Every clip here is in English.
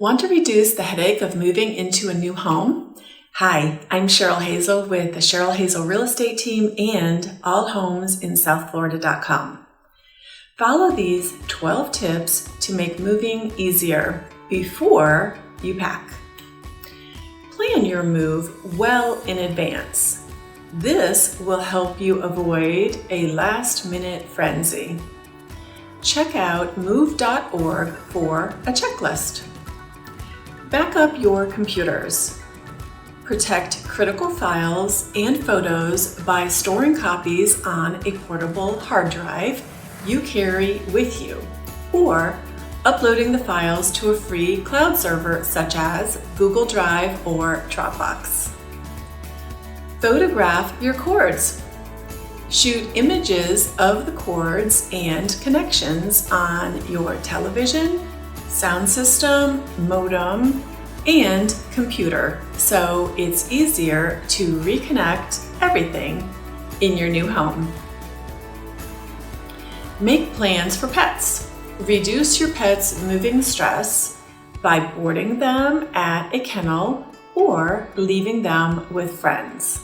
Want to reduce the headache of moving into a new home? Hi, I'm Cheryl Hazel with the Cheryl Hazel Real Estate Team and allhomesinSouthFlorida.com. Follow these 12 tips to make moving easier before you pack. Plan your move well in advance. This will help you avoid a last-minute frenzy. Check out move.org for a checklist. Back up your computers. Protect critical files and photos by storing copies on a portable hard drive you carry with you, or uploading the files to a free cloud server such as Google Drive or Dropbox. Photograph your cords. Shoot images of the cords and connections on your television, sound system, modem, and computer, so it's easier to reconnect everything in your new home. Make plans for pets. Reduce your pet's moving stress by boarding them at a kennel or leaving them with friends.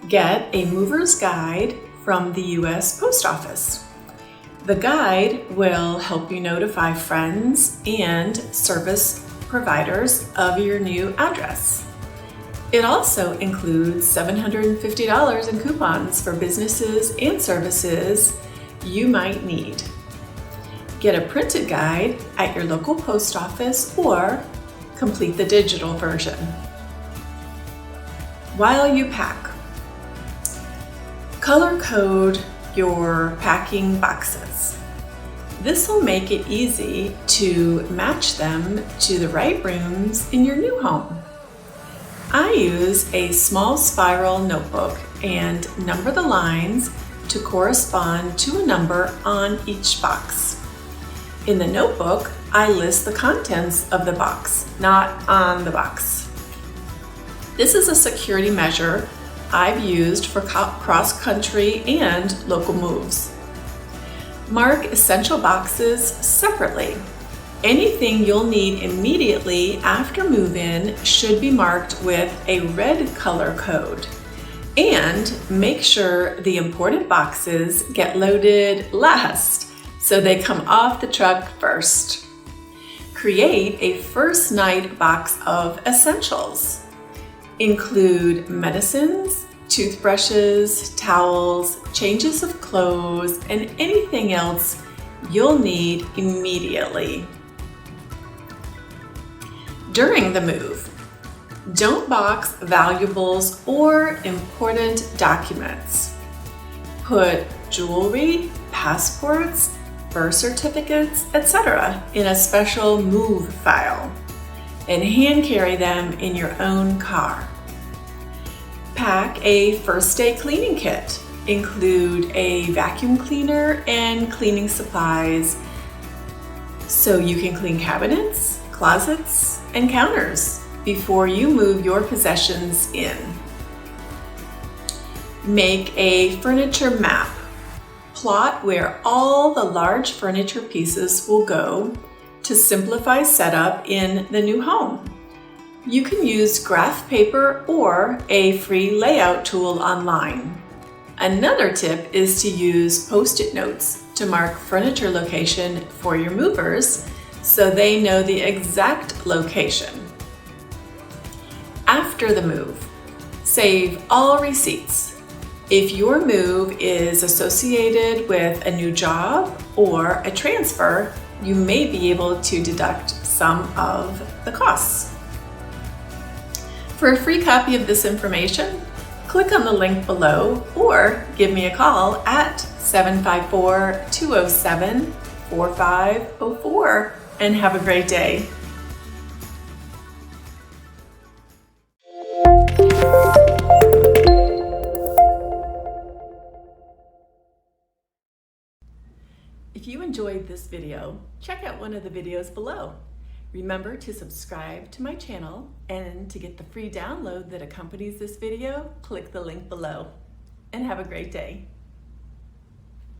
Get a mover's guide from the U.S. Post Office. The guide will help you notify friends and service providers of your new address. It also includes $750 in coupons for businesses and services you might need. Get a printed guide at your local post office or complete the digital version. While you pack, color code your packing boxes. This will make it easy to match them to the right rooms in your new home. I use a small spiral notebook and number the lines to correspond to a number on each box. In the notebook, I list the contents of the box, not on the box. This is a security measure I've used for cross-country and local moves. Mark essential boxes separately. Anything you'll need immediately after move-in should be marked with a red color code. And make sure the important boxes get loaded last so they come off the truck first. Create a first night box of essentials. Include medicines, toothbrushes, towels, changes of clothes, and anything else you'll need immediately. During the move, don't box valuables or important documents. Put jewelry, passports, birth certificates, etc. in a special move file and hand carry them in your own car. Pack a first day cleaning kit. Include a vacuum cleaner and cleaning supplies so you can clean cabinets, closets, and counters before you move your possessions in. Make a furniture map. Plot where all the large furniture pieces will go to simplify setup in the new home. You can use graph paper or a free layout tool online. Another tip is to use Post-it notes to mark furniture location for your movers so they know the exact location. After the move, save all receipts. If your move is associated with a new job or a transfer, you may be able to deduct some of the costs. For a free copy of this information, click on the link below or give me a call at 754-207-4504 and have a great day. If you enjoyed this video, check out one of the videos below. Remember to subscribe to my channel, and to get the free download that accompanies this video, click the link below. And have a great day.